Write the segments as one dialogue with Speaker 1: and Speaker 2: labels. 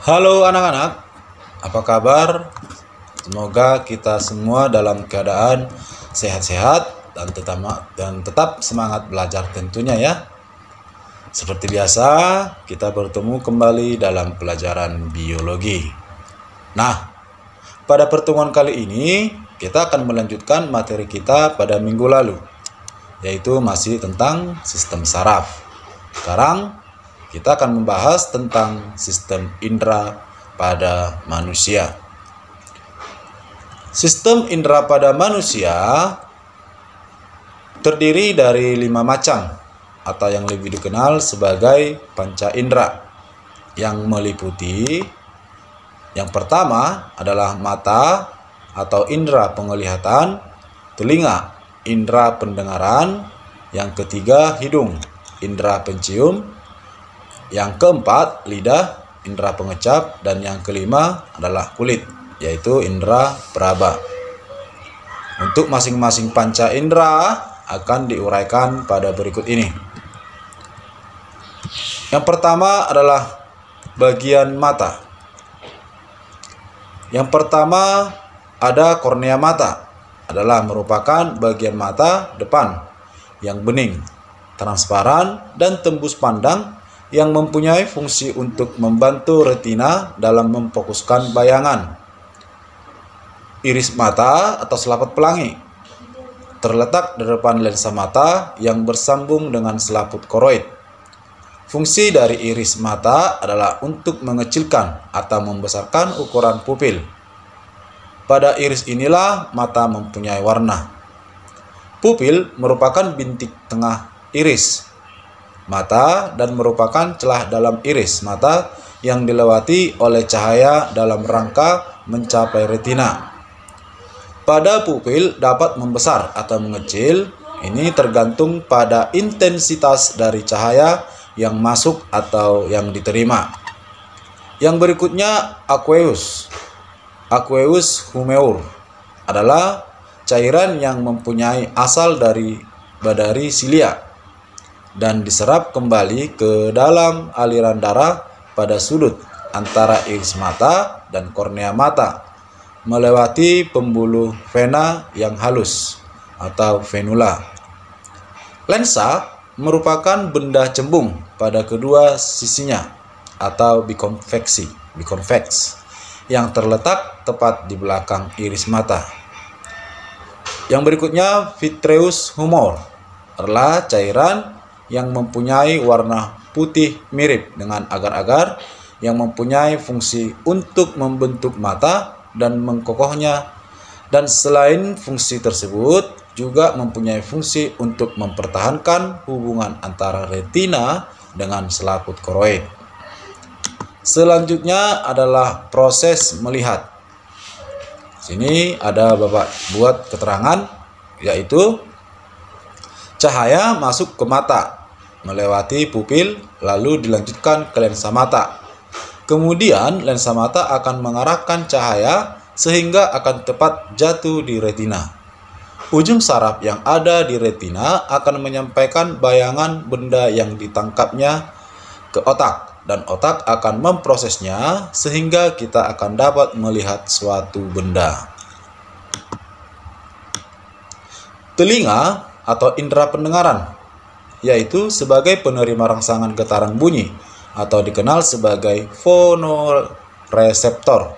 Speaker 1: Halo anak-anak, apa kabar? Semoga kita semua dalam keadaan sehat-sehat dan tetap semangat belajar tentunya ya. Seperti biasa, kita bertemu kembali dalam pelajaran biologi. Nah, pada pertemuan kali ini kita akan melanjutkan materi kita pada minggu lalu, yaitu masih tentang sistem saraf. Sekarang kita akan membahas tentang sistem indera pada manusia. Sistem indera pada manusia terdiri dari 5 macam atau yang lebih dikenal sebagai panca indera yang meliputi yang pertama adalah mata atau indera penglihatan, telinga, indera pendengaran, yang ketiga hidung, indera pencium, yang keempat, lidah, indera pengecap, dan yang kelima adalah kulit, yaitu indera peraba. Untuk masing-masing panca indera akan diuraikan pada berikut ini. Yang pertama adalah bagian mata. Yang pertama ada kornea mata, adalah merupakan bagian mata depan yang bening, transparan, dan tembus pandang yang mempunyai fungsi untuk membantu retina dalam memfokuskan bayangan. Iris mata atau selaput pelangi terletak di depan lensa mata yang bersambung dengan selaput koroid. Fungsi dari iris mata adalah untuk mengecilkan atau membesarkan ukuran pupil. Pada iris inilah mata mempunyai warna. Pupil merupakan bintik tengah iris mata dan merupakan celah dalam iris mata yang dilewati oleh cahaya dalam rangka mencapai retina. Pada pupil dapat membesar atau mengecil, ini tergantung pada intensitas dari cahaya yang masuk atau yang diterima. Yang berikutnya aqueous. Aqueous humeur adalah cairan yang mempunyai asal dari badari silia dan diserap kembali ke dalam aliran darah pada sudut antara iris mata dan kornea mata melewati pembuluh vena yang halus atau venula. Lensa merupakan benda cembung pada kedua sisinya atau biconvex yang terletak tepat di belakang iris mata. Yang berikutnya vitreous humor adalah cairan yang mempunyai warna putih mirip dengan agar-agar yang mempunyai fungsi untuk membentuk mata dan mengkokohnya, dan selain fungsi tersebut juga mempunyai fungsi untuk mempertahankan hubungan antara retina dengan selaput koroid. Selanjutnya adalah proses melihat. Sini ada Bapak buat keterangan, yaitu cahaya masuk ke mata, melewati pupil, lalu dilanjutkan ke lensa mata. Kemudian lensa mata akan mengarahkan cahaya sehingga akan tepat jatuh di retina. Ujung saraf yang ada di retina akan menyampaikan bayangan benda yang ditangkapnya ke otak, dan otak akan memprosesnya sehingga kita akan dapat melihat suatu benda. Telinga atau indera pendengaran, yaitu sebagai penerima rangsangan getaran bunyi atau dikenal sebagai fonoreseptor,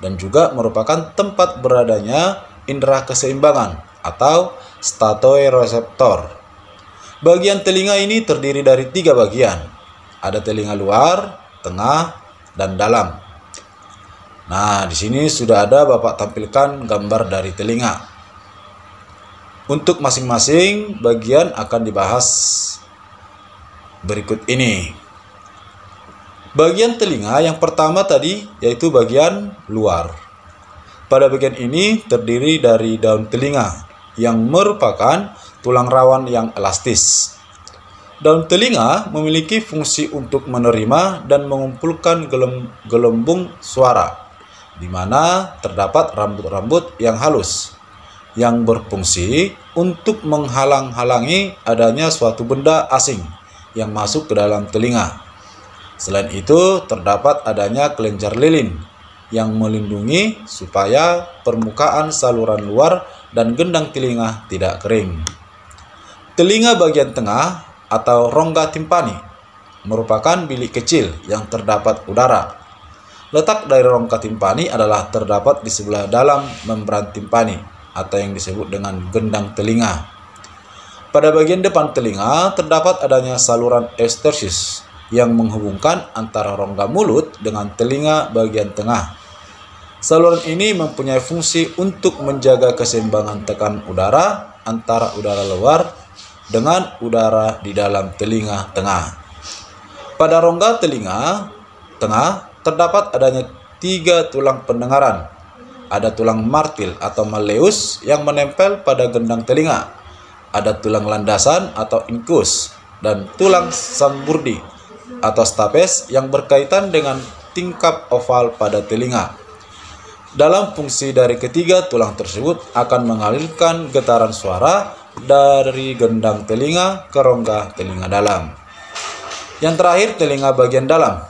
Speaker 1: dan juga merupakan tempat beradanya indera keseimbangan atau statoreseptor. Bagian telinga ini terdiri dari 3 bagian. Ada telinga luar, tengah, dan dalam. Nah, di sini sudah ada Bapak tampilkan gambar dari telinga. Untuk masing-masing bagian akan dibahas berikut ini. Bagian telinga yang pertama tadi yaitu bagian luar. Pada bagian ini terdiri dari daun telinga yang merupakan tulang rawan yang elastis. Daun telinga memiliki fungsi untuk menerima dan mengumpulkan gelembung suara, di mana terdapat rambut-rambut yang halus yang berfungsi untuk menghalang-halangi adanya suatu benda asing yang masuk ke dalam telinga. Selain itu, terdapat adanya kelenjar lilin yang melindungi supaya permukaan saluran luar dan gendang telinga tidak kering. Telinga bagian tengah atau rongga timpani merupakan bilik kecil yang terdapat udara. Letak dari rongga timpani adalah terdapat di sebelah dalam membran timpani atau yang disebut dengan gendang telinga. Pada bagian depan telinga terdapat adanya saluran estersis yang menghubungkan antara rongga mulut dengan telinga bagian tengah. Saluran ini mempunyai fungsi untuk menjaga keseimbangan tekanan udara antara udara luar dengan udara di dalam telinga tengah. Pada rongga telinga tengah terdapat adanya 3 tulang pendengaran. Ada tulang martil atau malleus yang menempel pada gendang telinga. Ada tulang landasan atau incus dan tulang samburdi atau stapes yang berkaitan dengan tingkap oval pada telinga. Dalam fungsi dari ketiga tulang tersebut akan mengalirkan getaran suara dari gendang telinga ke rongga telinga dalam. Yang terakhir, telinga bagian dalam.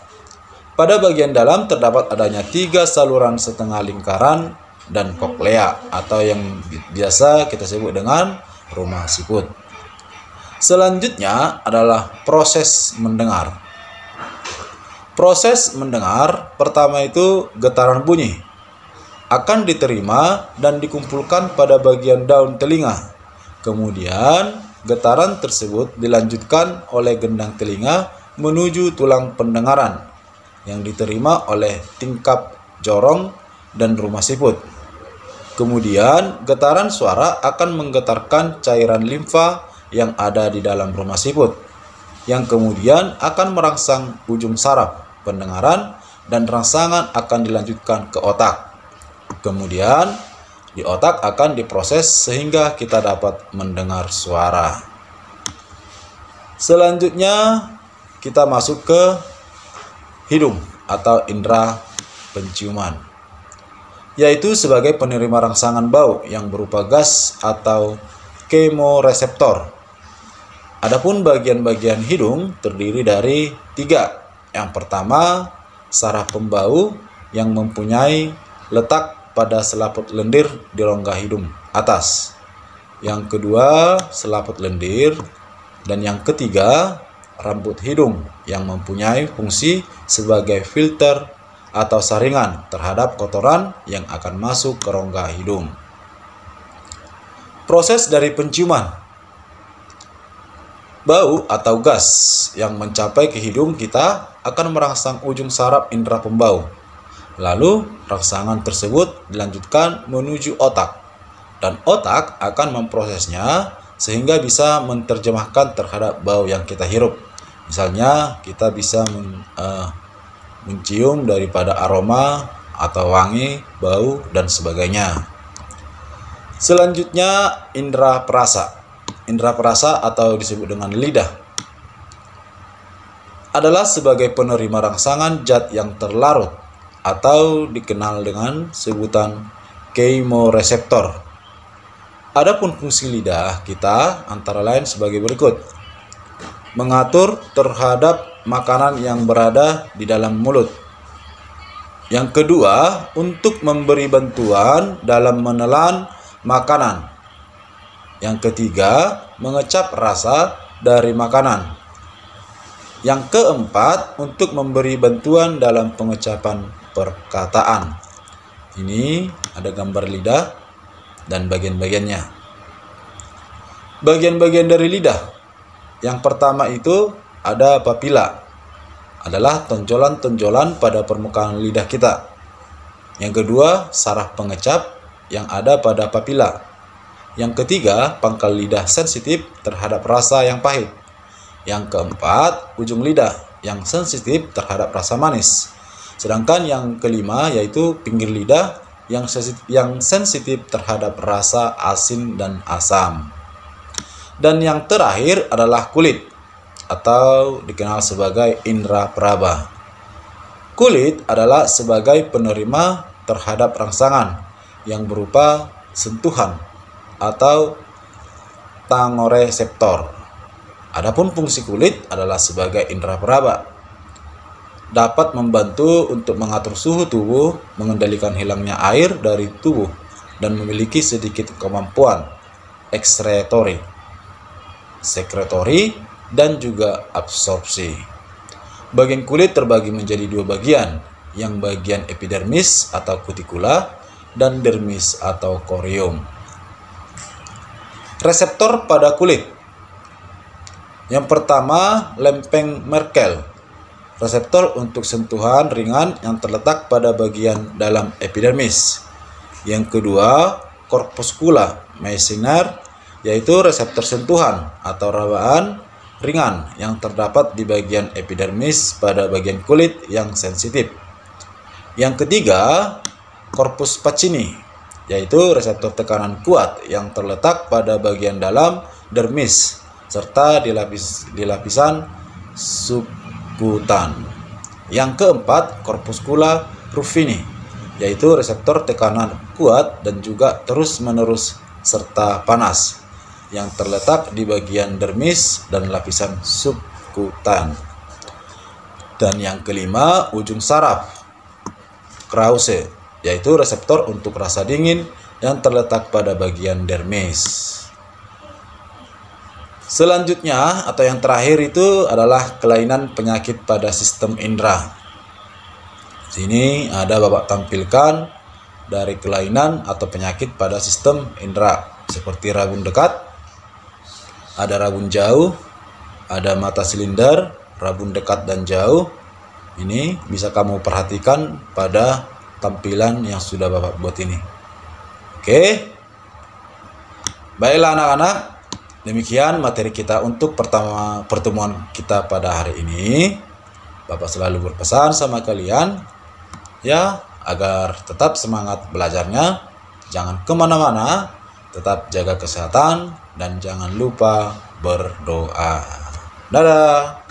Speaker 1: Pada bagian dalam terdapat adanya 3 saluran setengah lingkaran dan koklea atau yang biasa kita sebut dengan rumah siput. Selanjutnya adalah proses mendengar. Proses mendengar pertama itu getaran bunyi akan diterima dan dikumpulkan pada bagian daun telinga. Kemudian getaran tersebut dilanjutkan oleh gendang telinga menuju tulang pendengaran yang diterima oleh tingkap jorong dan rumah siput. Kemudian getaran suara akan menggetarkan cairan limfa yang ada di dalam rumah siput, yang kemudian akan merangsang ujung saraf pendengaran dan rangsangan akan dilanjutkan ke otak. Kemudian di otak akan diproses sehingga kita dapat mendengar suara. Selanjutnya kita masuk ke hidung atau indera penciuman, yaitu sebagai penerima rangsangan bau yang berupa gas atau kemoreseptor. Adapun bagian-bagian hidung terdiri dari 3. Yang pertama, saraf pembau yang mempunyai letak pada selaput lendir di rongga hidung atas. Yang kedua, selaput lendir. Dan yang ketiga, rambut hidung yang mempunyai fungsi sebagai filter atau saringan terhadap kotoran yang akan masuk ke rongga hidung. Proses dari penciuman. Bau atau gas yang mencapai ke hidung kita akan merangsang ujung saraf indera pembau. Lalu rangsangan tersebut dilanjutkan menuju otak, dan otak akan memprosesnya sehingga bisa menerjemahkan terhadap bau yang kita hirup. Misalnya kita bisa mencium daripada aroma atau wangi, bau, dan sebagainya. Selanjutnya indera perasa. Indera perasa atau disebut dengan lidah adalah sebagai penerima rangsangan zat yang terlarut atau dikenal dengan sebutan kemoreseptor. Adapun fungsi lidah kita antara lain sebagai berikut: mengatur terhadap makanan yang berada di dalam mulut. Yang kedua, untuk memberi bantuan dalam menelan makanan. Yang ketiga, mengecap rasa dari makanan. Yang keempat, untuk memberi bantuan dalam pengecapan perkataan. Ini ada gambar lidah dan bagian-bagiannya. Bagian-bagian dari lidah. Yang pertama itu ada papila. Adalah tonjolan-tonjolan pada permukaan lidah kita. Yang kedua, saraf pengecap yang ada pada papila. Yang ketiga, pangkal lidah sensitif terhadap rasa yang pahit. Yang keempat, ujung lidah yang sensitif terhadap rasa manis. Sedangkan yang kelima yaitu pinggir lidah yang sensitif terhadap rasa asin dan asam. Dan yang terakhir adalah kulit atau dikenal sebagai indera peraba. Kulit adalah sebagai penerima terhadap rangsangan yang berupa sentuhan atau tangoreseptor. Adapun fungsi kulit adalah sebagai indera peraba. dapat membantu untuk mengatur suhu tubuh, mengendalikan hilangnya air dari tubuh, dan memiliki sedikit kemampuan ekskretori, sekretori, dan juga absorpsi. Bagian kulit terbagi menjadi dua bagian, yang bagian epidermis atau kutikula dan dermis atau korium. Reseptor pada kulit. Yang pertama, lempeng Merkel. Reseptor untuk sentuhan ringan yang terletak pada bagian dalam epidermis. Yang kedua, corpuscula Meissner, yaitu reseptor sentuhan atau rabaan ringan yang terdapat di bagian epidermis pada bagian kulit yang sensitif. Yang ketiga, corpus Pacini, yaitu reseptor tekanan kuat yang terletak pada bagian dalam dermis serta di lapisan subkutan. Yang keempat, corpuscula ruffini, yaitu reseptor tekanan kuat dan juga terus-menerus serta panas yang terletak di bagian dermis dan lapisan subkutan. Dan yang kelima, ujung saraf Krause, yaitu reseptor untuk rasa dingin yang terletak pada bagian dermis. Selanjutnya atau yang terakhir itu adalah kelainan penyakit pada sistem indera. Sini ada Bapak tampilkan dari kelainan atau penyakit pada sistem indera seperti rabun dekat, ada rabun jauh, ada mata silinder, rabun dekat dan jauh. Ini bisa kamu perhatikan pada tampilan yang sudah Bapak buat ini. Oke. Baiklah anak-anak, demikian materi kita untuk pertemuan kita pada hari ini. Bapak selalu berpesan sama kalian ya, agar tetap semangat belajarnya, jangan kemana-mana, tetap jaga kesehatan, dan jangan lupa berdoa. Dadah.